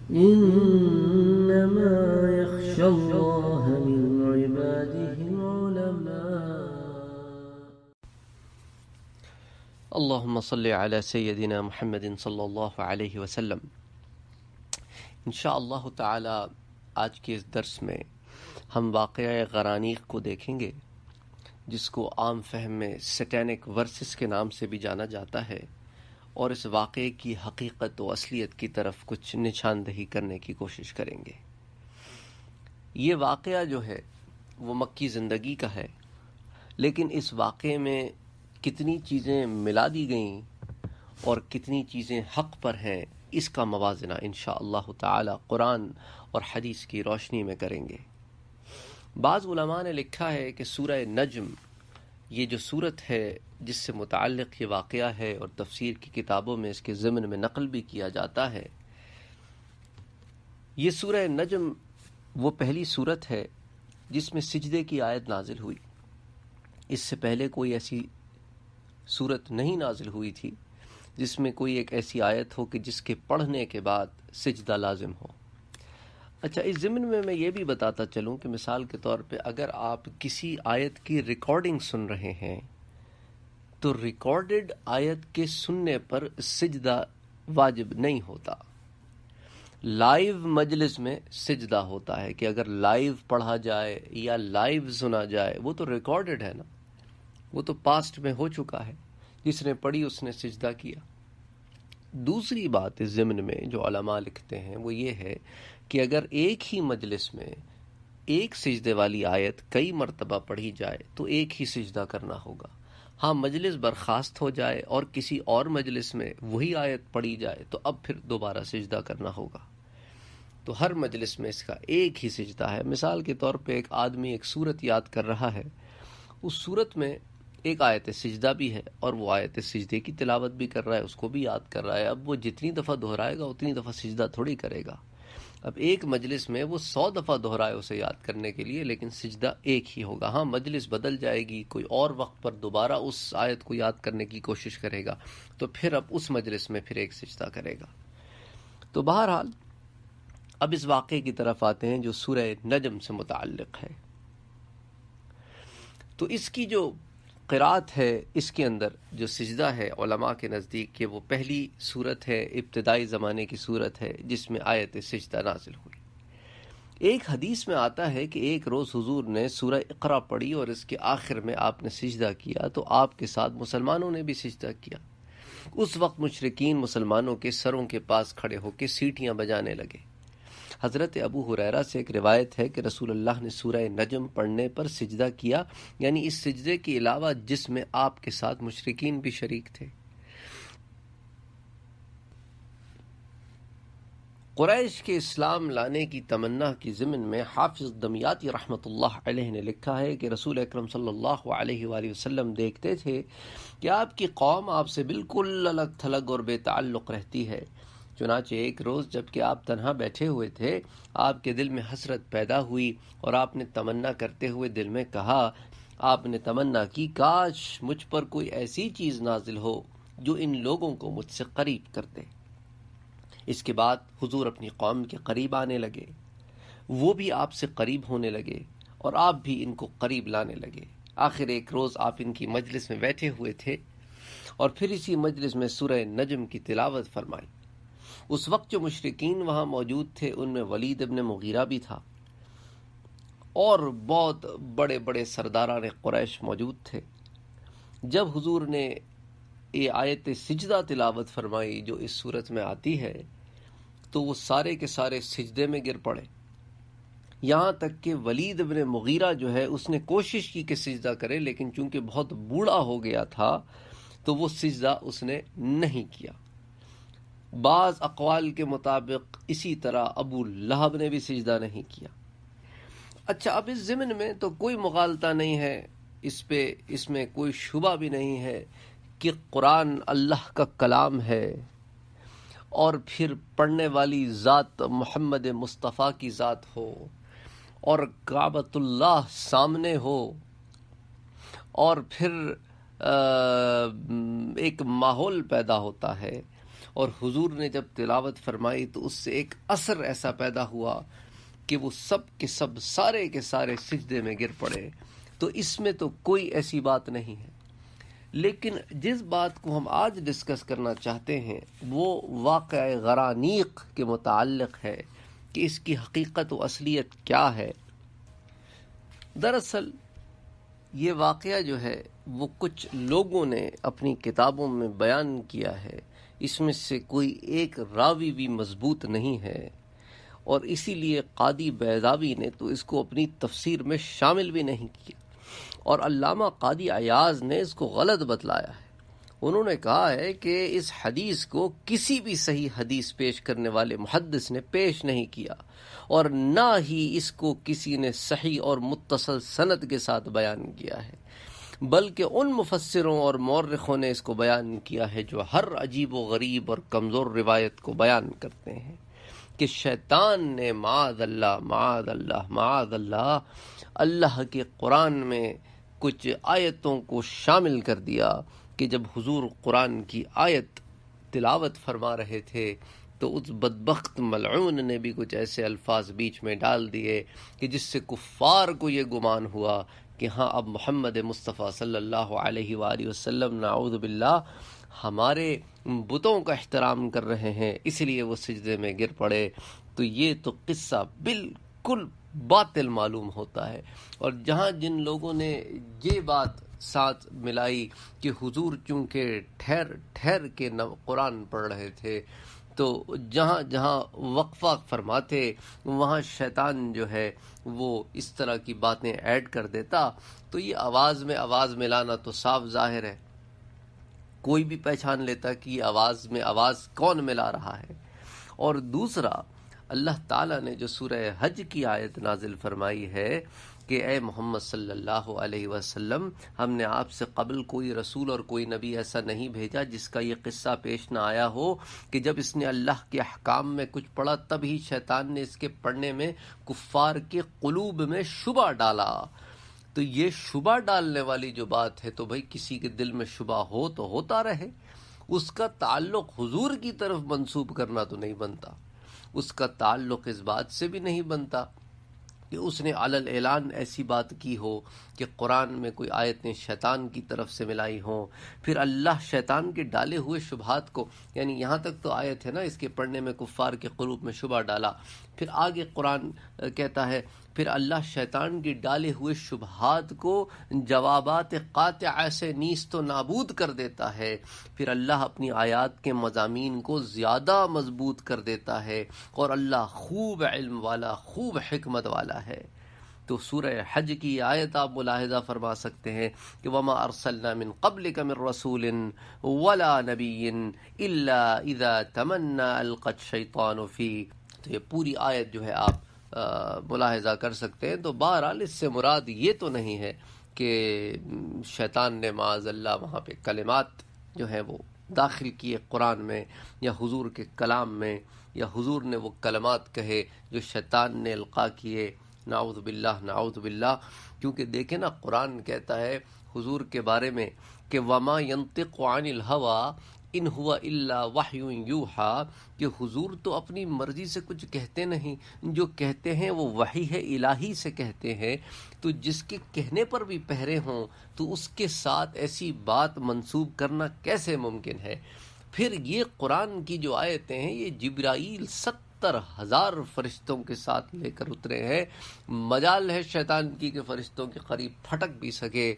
إنما يخشى الله من عباده العلماء. اللهم صل على سيدنا محمد صلی اللہ علیہ وسلم. انشاءاللہ تعالی آج کے اس درس میں ہم واقعہ غرانیق کو دیکھیں گے، جس کو عام فہم میں سیٹینک ورسز کے نام سے بھی جانا جاتا ہے، اور اس واقعے کی حقیقت و اصلیت کی طرف کچھ نشاندہی کرنے کی کوشش کریں گے. یہ واقعہ جو ہے وہ مکی زندگی کا ہے، لیکن اس واقعے میں کتنی چیزیں ملا دی گئیں اور کتنی چیزیں حق پر ہیں، اس کا موازنہ انشاءاللہ تعالی قرآن اور حدیث کی روشنی میں کریں گے. بعض علماء نے لکھا ہے کہ سورہ نجم یہ جو صورت ہے جس سے متعلق یہ واقعہ ہے، اور تفسیر کی کتابوں میں اس کے ضمن میں نقل بھی کیا جاتا ہے، یہ سورہ نجم وہ پہلی صورت ہے جس میں سجدے کی آیت نازل ہوئی. اس سے پہلے کوئی ایسی صورت نہیں نازل ہوئی تھی جس میں کوئی ایک ایسی آیت ہو کہ جس کے پڑھنے کے بعد سجدہ لازم ہو. اچھا، اس ضمن میں یہ بھی بتاتا چلوں کہ مثال کے طور پہ اگر آپ کسی آیت کی ریکارڈنگ سن رہے ہیں تو ریکارڈڈ آیت کے سننے پر سجدہ واجب نہیں ہوتا. لائیو مجلس میں سجدہ ہوتا ہے کہ اگر لائیو پڑھا جائے یا لائیو سنا جائے، وہ تو ریکارڈڈ ہے نا، وہ تو پاسٹ میں ہو چکا ہے، جس نے پڑھی اس نے سجدہ کیا. دوسری بات اس ضمن میں جو علماء لکھتے ہیں وہ یہ ہے کہ اگر ایک ہی مجلس میں ایک سجدے والی آیت کئی مرتبہ پڑھی جائے تو ایک ہی سجدہ کرنا ہوگا. ہاں، مجلس برخاست ہو جائے اور کسی اور مجلس میں وہی آیت پڑھی جائے تو اب پھر دوبارہ سجدہ کرنا ہوگا. تو ہر مجلس میں اس کا ایک ہی سجدہ ہے. مثال کے طور پہ ایک آدمی ایک سورت یاد کر رہا ہے، اس سورت میں ایک آیت سجدہ بھی ہے اور وہ آیت سجدے کی تلاوت بھی کر رہا ہے، اس کو بھی یاد کر رہا ہے. اب وہ جتنی دفعہ دہرائے گا اتنی دفعہ سجدہ تھوڑی کرے گا. اب ایک مجلس میں وہ 100 دفعہ دہرائے اسے یاد کرنے کے لیے، لیکن سجدہ ایک ہی ہوگا. ہاں، مجلس بدل جائے گی، کوئی اور وقت پر دوبارہ اس آیت کو یاد کرنے کی کوشش کرے گا تو پھر اب اس مجلس میں پھر ایک سجدہ کرے گا. تو بہرحال اب اس واقعے کی طرف آتے ہیں جو سورہ نجم سے متعلق ہے. تو اس کی جو قرات ہے، اس کے اندر جو سجدہ ہے علماء کے نزدیک کہ وہ پہلی صورت ہے، ابتدائی زمانے کی صورت ہے جس میں آیت سجدہ نازل ہوئی. ایک حدیث میں آتا ہے کہ ایک روز حضور نے سورہ اقرا پڑھی اور اس کے آخر میں آپ نے سجدہ کیا تو آپ کے ساتھ مسلمانوں نے بھی سجدہ کیا. اس وقت مشرکین مسلمانوں کے سروں کے پاس کھڑے ہو کے سیٹیاں بجانے لگے. حضرت ابو ہریرہ سے ایک روایت ہے کہ رسول اللہ نے سورہ نجم پڑھنے پر سجدہ کیا، یعنی اس سجدے کے علاوہ جس میں آپ کے ساتھ مشرکین بھی شریک تھے. قریش کے اسلام لانے کی تمنا کی ضمن میں حافظ دمیاطی رحمۃ اللہ علیہ نے لکھا ہے کہ رسول اکرم صلی اللہ علیہ وآلہ وسلم دیکھتے تھے کہ آپ کی قوم آپ سے بالکل الگ تھلگ اور بے تعلق رہتی ہے. چنانچہ ایک روز جب کہ آپ تنہا بیٹھے ہوئے تھے، آپ کے دل میں حسرت پیدا ہوئی اور آپ نے تمنا کرتے ہوئے دل میں کہا، آپ نے تمنا کی کاش مجھ پر کوئی ایسی چیز نازل ہو جو ان لوگوں کو مجھ سے قریب کر دے. اس کے بعد حضور اپنی قوم کے قریب آنے لگے، وہ بھی آپ سے قریب ہونے لگے اور آپ بھی ان کو قریب لانے لگے. آخر ایک روز آپ ان کی مجلس میں بیٹھے ہوئے تھے اور پھر اسی مجلس میں سورہ نجم کی تلاوت فرمائی. اس وقت جو مشرکین وہاں موجود تھے ان میں ولید ابن مغیرہ بھی تھا اور بہت بڑے بڑے سرداران قریش موجود تھے. جب حضور نے یہ آیت سجدہ تلاوت فرمائی جو اس صورت میں آتی ہے تو وہ سارے کے سارے سجدے میں گر پڑے. یہاں تک کہ ولید ابن مغیرہ جو ہے اس نے کوشش کی کہ سجدہ کرے، لیکن چونکہ بہت بوڑھا ہو گیا تھا تو وہ سجدہ اس نے نہیں کیا. بعض اقوال کے مطابق اسی طرح ابو لہب نے بھی سجدہ نہیں کیا. اچھا، اب اس ضمن میں تو کوئی مغالطہ نہیں ہے، اس میں کوئی شبہ بھی نہیں ہے کہ قرآن اللہ کا کلام ہے اور پھر پڑھنے والی ذات محمد مصطفیٰ کی ذات ہو اور کعبۃ اللہ سامنے ہو اور پھر ایک ماحول پیدا ہوتا ہے اور حضور نے جب تلاوت فرمائی تو اس سے ایک اثر ایسا پیدا ہوا کہ وہ سب کے سب سارے کے سارے سجدے میں گر پڑے. تو اس میں تو کوئی ایسی بات نہیں ہے. لیکن جس بات کو ہم آج ڈسکس کرنا چاہتے ہیں وہ واقعہ غرانیق کے متعلق ہے کہ اس کی حقیقت و اصلیت کیا ہے. دراصل یہ واقعہ جو ہے وہ کچھ لوگوں نے اپنی کتابوں میں بیان کیا ہے. اس میں سے کوئی ایک راوی بھی مضبوط نہیں ہے، اور اسی لیے قاضی بیضاوی نے تو اس کو اپنی تفسیر میں شامل بھی نہیں کیا، اور علامہ قاضی عیاض نے اس کو غلط بتلایا ہے. انہوں نے کہا ہے کہ اس حدیث کو کسی بھی صحیح حدیث پیش کرنے والے محدث نے پیش نہیں کیا، اور نہ ہی اس کو کسی نے صحیح اور متصل سند کے ساتھ بیان کیا ہے، بلکہ ان مفسروں اور مورخوں نے اس کو بیان کیا ہے جو ہر عجیب و غریب اور کمزور روایت کو بیان کرتے ہیں کہ شیطان نے معاذ اللہ معاذ اللہ معاذ اللہ اللہ کے قرآن میں کچھ آیتوں کو شامل کر دیا کہ جب حضور قرآن کی آیت تلاوت فرما رہے تھے تو اس بدبخت ملعون نے بھی کچھ ایسے الفاظ بیچ میں ڈال دیے کہ جس سے کفار کو یہ گمان ہوا کہ ہاں اب محمد مصطفیٰ صلی اللہ علیہ وآلہ وسلم نعوذ باللہ ہمارے بتوں کا احترام کر رہے ہیں، اس لیے وہ سجدے میں گر پڑے. تو یہ تو قصہ بالکل باطل معلوم ہوتا ہے. اور جہاں جن لوگوں نے یہ بات ساتھ ملائی کہ حضور چونکہ ٹھہر ٹھہر کے قرآن پڑھ رہے تھے، تو جہاں جہاں وقفہ فرماتے وہاں شیطان جو ہے وہ اس طرح کی باتیں ایڈ کر دیتا. تو یہ آواز میں آواز ملانا تو صاف ظاہر ہے، کوئی بھی پہچان لیتا کہ یہ آواز میں آواز کون ملا رہا ہے. اور دوسرا، اللہ تعالیٰ نے جو سورہ حج کی آیت نازل فرمائی ہے کہ اے محمد صلی اللہ علیہ وسلم، ہم نے آپ سے قبل کوئی رسول اور کوئی نبی ایسا نہیں بھیجا جس کا یہ قصہ پیش نہ آیا ہو کہ جب اس نے اللہ کے احکام میں کچھ پڑھا تب ہی شیطان نے اس کے پڑھنے میں کفار کے قلوب میں شبہ ڈالا. تو یہ شبہ ڈالنے والی جو بات ہے، تو بھئی کسی کے دل میں شبہ ہو تو ہوتا رہے، اس کا تعلق حضور کی طرف منسوب کرنا تو نہیں بنتا. اس کا تعلق اس بات سے بھی نہیں بنتا کہ اس نے علی الاعلان ایسی بات کی ہو کہ قرآن میں کوئی آیتیں شیطان کی طرف سے ملائی ہوں، پھر اللہ شیطان کے ڈالے ہوئے شبہات کو، یعنی یہاں تک تو آیت ہے نا اس کے پڑھنے میں کفار کے قلوب میں شبہ ڈالا، پھر آگے قرآن کہتا ہے پھر اللہ شیطان کے ڈالے ہوئے شبہات کو جوابات قاطعہ سے نیست و نابود کر دیتا ہے، پھر اللہ اپنی آیات کے مضامین کو زیادہ مضبوط کر دیتا ہے، اور اللہ خوب علم والا، خوب حکمت والا ہے. تو سورہ حج کی آیت آپ ملاحظہ فرما سکتے ہیں کہ وَمَا أَرْسَلْنَا مِن قَبْلِكَ مِن رَّسُولٍ وَلَا نَبِيٍّ إِلَّا إِذَا تَمَنَّى أَلْقَى الشَّيْطَانُ فِي. تو یہ پوری آیت جو ہے آپ ملاحظہ کر سکتے ہیں. تو بہرحال اس سے مراد یہ تو نہیں ہے کہ شیطان نے معاذ اللہ وہاں پہ کلمات جو ہیں وہ داخل کیے قرآن میں، یا حضور کے کلام میں، یا حضور نے وہ کلمات کہے جو شیطان نے القاء کیے. نعوذ باللہ نعوذ باللہ. کیونکہ دیکھیں نا قرآن کہتا ہے حضور کے بارے میں کہ وما ينطق عن الهوى ان هو الا وحی یوحی، کہ حضور تو اپنی مرضی سے کچھ کہتے نہیں، جو کہتے ہیں وہ وحی ہے الہی سے کہتے ہیں. تو جس کے کہنے پر بھی پہرے ہوں تو اس کے ساتھ ایسی بات منسوب کرنا کیسے ممکن ہے؟ پھر یہ قرآن کی جو آیتیں ہیں یہ جبرائیل 70,000 فرشتوں کے ساتھ لے کر اترے ہیں. مجال ہے شیطان کی کہ فرشتوں کے قریب پھٹک بھی سکے.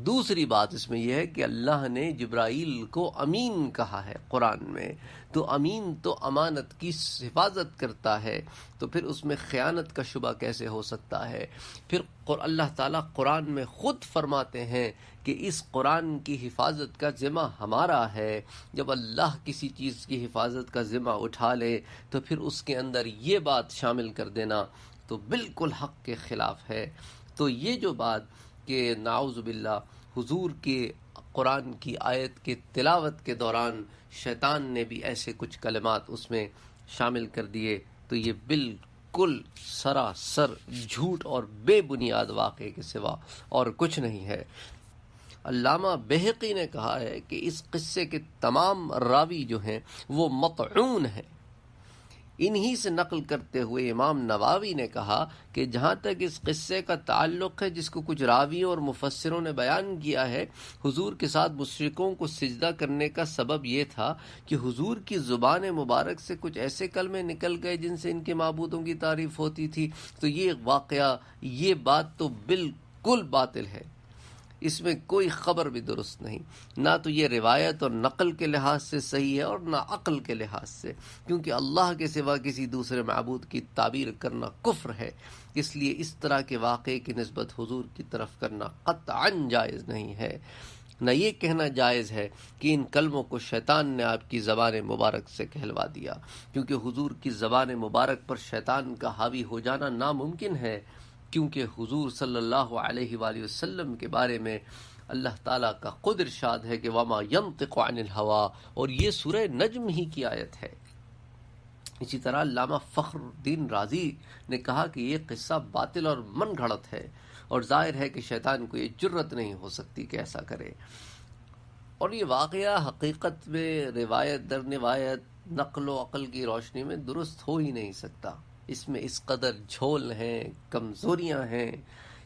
دوسری بات اس میں یہ ہے کہ اللہ نے جبرائیل کو امین کہا ہے قرآن میں، تو امین تو امانت کی حفاظت کرتا ہے، تو پھر اس میں خیانت کا شبہ کیسے ہو سکتا ہے؟ پھر اللہ تعالیٰ قرآن میں خود فرماتے ہیں کہ اس قرآن کی حفاظت کا ذمہ ہمارا ہے. جب اللہ کسی چیز کی حفاظت کا ذمہ اٹھا لے تو پھر اس کے اندر یہ بات شامل کر دینا تو بالکل حق کے خلاف ہے. تو یہ جو بات کہ نعوذ باللہ حضور کے قرآن کی آیت کے تلاوت کے دوران شیطان نے بھی ایسے کچھ کلمات اس میں شامل کر دیے، تو یہ بالکل سراسر جھوٹ اور بے بنیاد واقعے کے سوا اور کچھ نہیں ہے. علامہ بہقی نے کہا ہے کہ اس قصے کے تمام راوی جو ہیں وہ مطعون ہیں۔ انہی سے نقل کرتے ہوئے امام نووی نے کہا کہ جہاں تک اس قصے کا تعلق ہے جس کو کچھ راویوں اور مفسروں نے بیان کیا ہے، حضور کے ساتھ مشرکوں کو سجدہ کرنے کا سبب یہ تھا کہ حضور کی زبان مبارک سے کچھ ایسے کلمے نکل گئے جن سے ان کے معبودوں کی تعریف ہوتی تھی۔ تو یہ واقعہ، یہ بات تو بالکل باطل ہے، اس میں کوئی خبر بھی درست نہیں، نہ تو یہ روایت اور نقل کے لحاظ سے صحیح ہے اور نہ عقل کے لحاظ سے، کیونکہ اللہ کے سوا کسی دوسرے معبود کی تعبیر کرنا کفر ہے۔ اس لیے اس طرح کے واقعے کی نسبت حضور کی طرف کرنا قطعاً جائز نہیں ہے۔ نہ یہ کہنا جائز ہے کہ ان کلموں کو شیطان نے آپ کی زبان مبارک سے کہلوا دیا، کیونکہ حضور کی زبان مبارک پر شیطان کا حاوی ہو جانا ناممکن ہے، کیونکہ حضور صلی اللہ علیہ وآلہ وسلم کے بارے میں اللہ تعالیٰ کا خود ارشاد ہے کہ وما ینطق عن الہوا، اور یہ سورہ نجم ہی کی آیت ہے۔ اسی طرح علامہ فخر الدین رازی نے کہا کہ یہ قصہ باطل اور من گھڑت ہے، اور ظاہر ہے کہ شیطان کو یہ جرت نہیں ہو سکتی کہ ایسا کرے، اور یہ واقعہ حقیقت میں روایت در روایت نقل و عقل کی روشنی میں درست ہو ہی نہیں سکتا۔ اس میں اس قدر جھول ہیں، کمزوریاں ہیں۔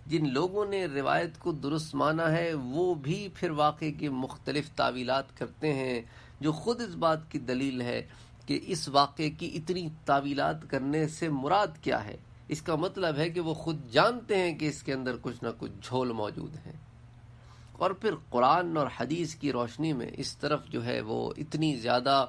جن لوگوں نے روایت کو درست مانا ہے وہ بھی پھر واقعے کی مختلف تعویلات کرتے ہیں، جو خود اس بات کی دلیل ہے کہ اس واقعے کی اتنی تعویلات کرنے سے مراد کیا ہے۔ اس کا مطلب ہے کہ وہ خود جانتے ہیں کہ اس کے اندر کچھ نہ کچھ جھول موجود ہیں، اور پھر قرآن اور حدیث کی روشنی میں اس طرف جو ہے وہ اتنی زیادہ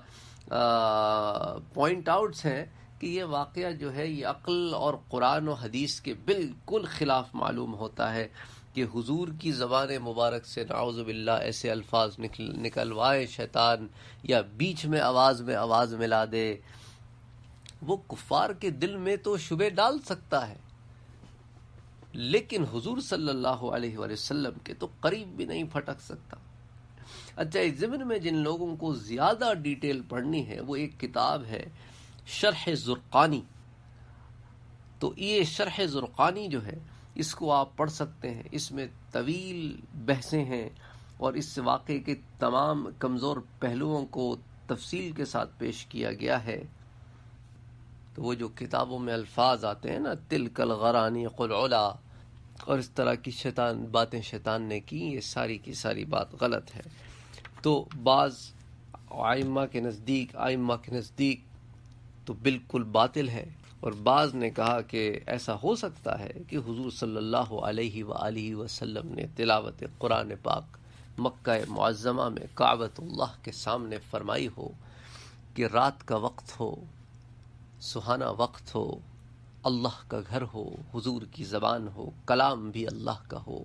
پوائنٹ آؤٹس ہیں کہ یہ واقعہ جو ہے یہ عقل اور قرآن و حدیث کے بالکل خلاف معلوم ہوتا ہے کہ حضور کی زبان مبارک سے نعوذ باللہ ایسے الفاظ نکلوائے شیطان، یا بیچ میں آواز ملا دے۔ وہ کفار کے دل میں تو شبہ ڈال سکتا ہے، لیکن حضور صلی اللہ علیہ وآلہ وسلم کے تو قریب بھی نہیں پھٹک سکتا۔ اچھا، اس ضمن میں جن لوگوں کو زیادہ ڈیٹیل پڑھنی ہے وہ ایک کتاب ہے شرح زرقانی۔ تو یہ شرح زرقانی جو ہے اس کو آپ پڑھ سکتے ہیں، اس میں طویل بحثیں ہیں اور اس واقعے کے تمام کمزور پہلوؤں کو تفصیل کے ساتھ پیش کیا گیا ہے۔ تو وہ جو کتابوں میں الفاظ آتے ہیں نا، تلک الغرانیق العلا، اور اس طرح کی باتیں شیطان نے کی، یہ ساری کی ساری بات غلط ہے۔ تو بعض ائمہ کے نزدیک تو بالکل باطل ہے، اور بعض نے کہا کہ ایسا ہو سکتا ہے کہ حضور صلی اللہ علیہ وآلہ وسلم نے تلاوت قرآن پاک مکہ معظمہ میں کعبۃ اللہ کے سامنے فرمائی ہو کہ رات کا وقت ہو، سہانا وقت ہو، اللہ کا گھر ہو، حضور کی زبان ہو، کلام بھی اللہ کا ہو،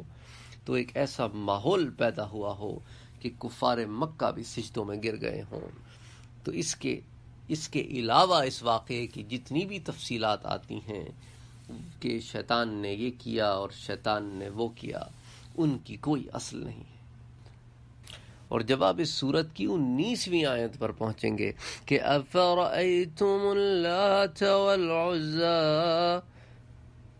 تو ایک ایسا ماحول پیدا ہوا ہو کہ کفار مکہ بھی سجدوں میں گر گئے ہوں۔ تو اس کے علاوہ اس واقعے کی جتنی بھی تفصیلات آتی ہیں کہ شیطان نے یہ کیا اور شیطان نے وہ کیا، ان کی کوئی اصل نہیں ہے۔ اور جب آپ اس سورت کی 19ویں آیت پر پہنچیں گے کہ افرأیتم اللات والعزی،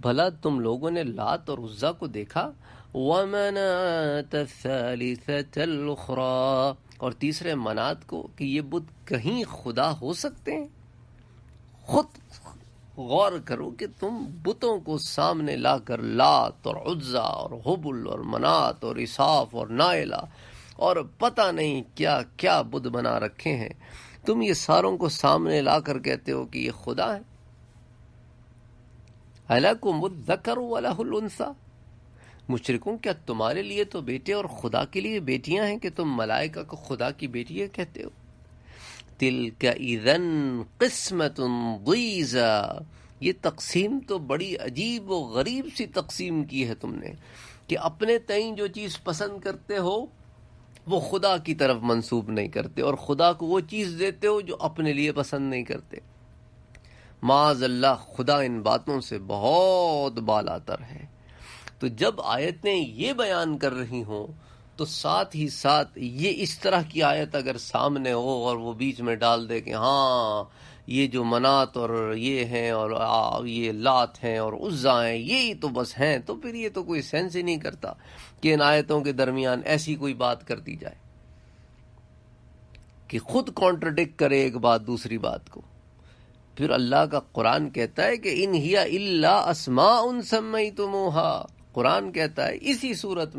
بھلا تم لوگوں نے لات اور عزیٰ کو دیکھا، ومناة الثالثة الاخرى، اور تیسرے منات کو، کہ یہ بت کہیں خدا ہو سکتے ہیں؟ خود غور کرو کہ تم بتوں کو سامنے لا کر لات اور عزیٰ اور حبل اور منات اور اساف اور نائلہ اور پتہ نہیں کیا کیا بت بنا رکھے ہیں، تم یہ ساروں کو سامنے لا کر کہتے ہو کہ یہ خدا ہے۔ اَلَكُمُ الذَّكَرُ وَلَهُ الْأُنثَىٰ، مشرکوں کیا تمہارے لیے تو بیٹے اور خدا کے لیے بیٹیاں ہیں کہ تم ملائکہ کو خدا کی بیٹی کہتے ہو؟ تِلْكَ إِذًا قِسْمَةٌ ضِیزَىٰ، یہ تقسیم تو بڑی عجیب و غریب سی تقسیم کی ہے تم نے، کہ اپنے تئیں جو چیز پسند کرتے ہو وہ خدا کی طرف منسوب نہیں کرتے، اور خدا کو وہ چیز دیتے ہو جو اپنے لیے پسند نہیں کرتے۔ معاذ اللہ، خدا ان باتوں سے بہت بالا تر ہے۔ تو جب آیتیں یہ بیان کر رہی ہوں تو ساتھ ہی ساتھ یہ اس طرح کی آیت اگر سامنے ہو اور وہ بیچ میں ڈال دے کہ ہاں یہ جو منات اور یہ ہیں اور یہ لات ہیں اور عزا ہیں یہی تو بس ہیں، تو پھر یہ تو کوئی سینس ہی نہیں کرتا کہ ان آیتوں کے درمیان ایسی کوئی بات کر دی جائے کہ خود کانٹرڈکٹ کرے ایک بات دوسری بات کو۔ پھر اللہ کا قرآن کہتا ہے کہ ان ہی الا اسماء سمیتموہا، قرآن کہتا ہے اسی صورت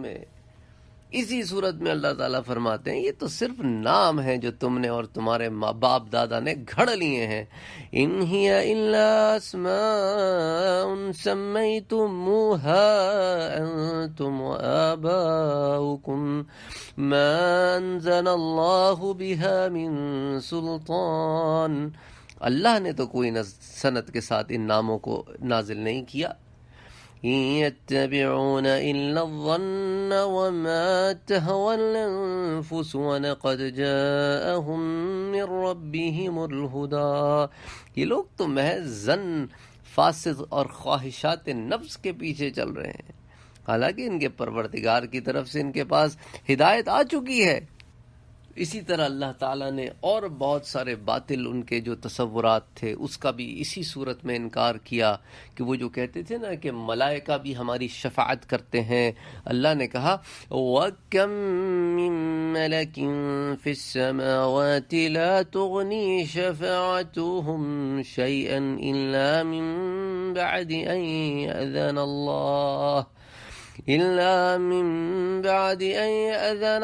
میں اللہ تعالیٰ فرماتے ہیں یہ تو صرف نام ہیں جو تم نے اور تمہارے ماں باپ دادا نے گھڑ لیے ہیں۔ ان ہی الا اسماء سمیتموہا انتم وآباؤکم ما انزل اللہ بها من سلطان، اللہ نے تو کوئی سند کے ساتھ ان ناموں کو نازل نہیں کیا۔ إِن يَتَّبِعُونَ إِلَّا الظَّنَّ وَمَا تَهْوَى الْأَنفُسُ وَلَقَدْ جَاءَهُم مِّن رَّبِّهِمُ الْهُدَىٰ، یہ لوگ تو محض ظن فاسد اور خواہشات نفس کے پیچھے چل رہے ہیں، حالانکہ ان کے پروردگار کی طرف سے ان کے پاس ہدایت آ چکی ہے۔ اسی طرح اللہ تعالیٰ نے اور بہت سارے باطل ان کے جو تصورات تھے اس کا بھی اسی صورت میں انکار کیا کہ وہ جو کہتے تھے نا کہ ملائکہ بھی ہماری شفاعت کرتے ہیں۔ اللہ نے کہا وَكَم مِّن مَّلَكٍ فِي السَّمَاوَاتِ لَا تُغْنِي شَفَاعَتُهُمْ شَيْئًا إِلَّا مِن بَعْدِ أَن يَأْذَنَ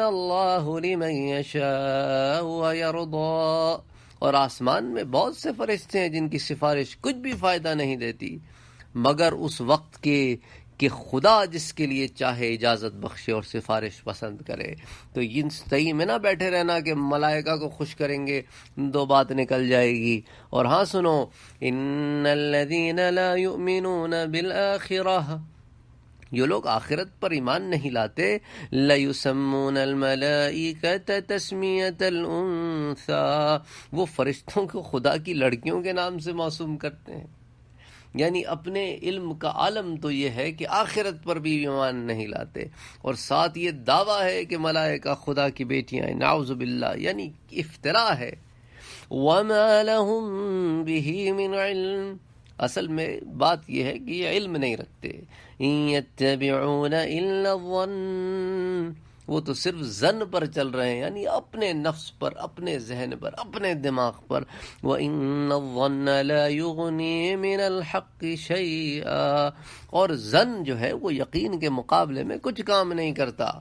اللَّهُ لِمَن يَشَاءُ وَيَرْضَىٰ، اور آسمان میں بہت سے فرشتے ہیں جن کی سفارش کچھ بھی فائدہ نہیں دیتی مگر اس وقت کے کہ خدا جس کے لیے چاہے اجازت بخشے اور سفارش پسند کرے۔ تو ان صحیح میں نہ بیٹھے رہنا کہ ملائکہ کو خوش کریں گے دو بات نکل جائے گی۔ اور ہاں سنو، ان الذین لا یؤمنون بالآخرہ، یہ لوگ آخرت پر ایمان نہیں لاتے، لَيُسَمُّونَ الْمَلَائِكَةَ تَسْمِيَةَ الْأُنثَىٰ، وہ فرشتوں کو خدا کی لڑکیوں کے نام سے موسوم کرتے ہیں۔ یعنی اپنے علم کا عالم تو یہ ہے کہ آخرت پر بھی ایمان نہیں لاتے، اور ساتھ یہ دعویٰ ہے کہ ملائکہ خدا کی بیٹیاں ہیں، نعوذ باللہ، یعنی افتراء ہے۔ وَمَا لَهُم بِهِ مِنْ عِلْمٍ، اصل میں بات یہ ہے کہ یہ علم نہیں رکھتے۔ إِن يَتَّبِعُونَ إِلَّا الظَّنَّ، وہ تو صرف ظن پر چل رہے ہیں، یعنی اپنے نفس پر، اپنے ذہن پر، اپنے دماغ پر۔ وَإِنَّ الظَّنَّ لَا يُغْنِي مِنَ الْحَقِّ شَيْئًا، اور ظن جو ہے وہ یقین کے مقابلے میں کچھ کام نہیں کرتا۔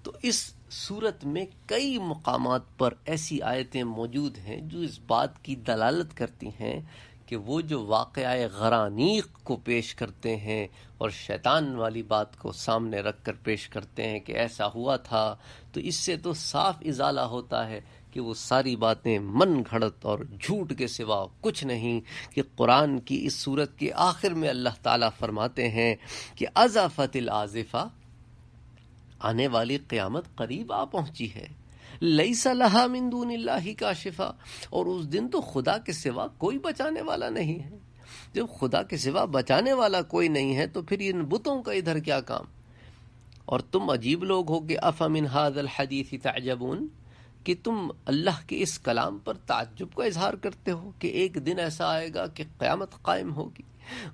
تو اس صورت میں کئی مقامات پر ایسی آیتیں موجود ہیں جو اس بات کی دلالت کرتی ہیں کہ وہ جو واقعہ غرانیق کو پیش کرتے ہیں اور شیطان والی بات کو سامنے رکھ کر پیش کرتے ہیں کہ ایسا ہوا تھا، تو اس سے تو صاف ازالہ ہوتا ہے کہ وہ ساری باتیں من گھڑت اور جھوٹ کے سوا کچھ نہیں۔ کہ قرآن کی اس صورت کے آخر میں اللہ تعالیٰ فرماتے ہیں کہ ازفت الازفہ، آنے والی قیامت قریب آ پہنچی ہے، لیس لہا من دون اللہ کاشفہ، اور اس دن تو خدا کے سوا کوئی بچانے والا نہیں ہے۔ جب خدا کے سوا بچانے والا کوئی نہیں ہے تو پھر ان بتوں کا ادھر کیا کام؟ اور تم عجیب لوگ ہو کہ افمن ھذا الحدیث تعجبون، کہ تم اللہ کے اس کلام پر تعجب کا اظہار کرتے ہو کہ ایک دن ایسا آئے گا کہ قیامت قائم ہوگی۔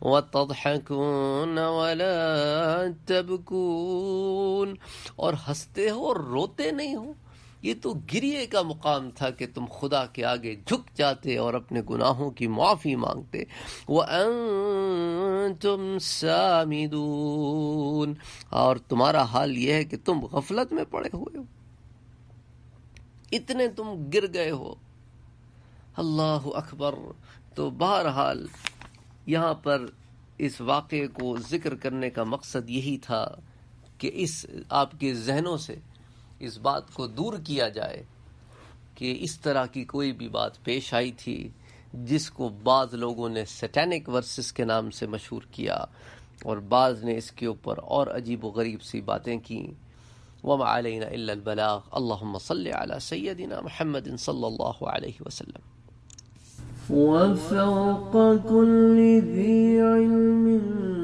وَتَضْحَكُونَ وَلَا تَبْكُونَ، اور ہنستے ہو اور روتے نہیں ہو۔ یہ تو گریے کا مقام تھا کہ تم خدا کے آگے جھک جاتے اور اپنے گناہوں کی معافی مانگتے۔ وَأَنتُمْ سَامِدُونَ، اور تمہارا حال یہ ہے کہ تم غفلت میں پڑے ہوئے ہو، اتنے تم گر گئے ہو۔ اللہ اکبر۔ تو بہرحال یہاں پر اس واقعے کو ذکر کرنے کا مقصد یہی تھا کہ اس آپ کے ذہنوں سے اس بات کو دور کیا جائے کہ اس طرح کی کوئی بھی بات پیش آئی تھی جس کو بعض لوگوں نے سیٹینک ورسز کے نام سے مشہور کیا، اور بعض نے اس کے اوپر اور عجیب و غریب سی باتیں کیں۔ وما علینا الا البلاغ، اللہم صلی علی سیدنا محمد صلی اللہ علیہ وسلم۔ وفوق كل ذي علم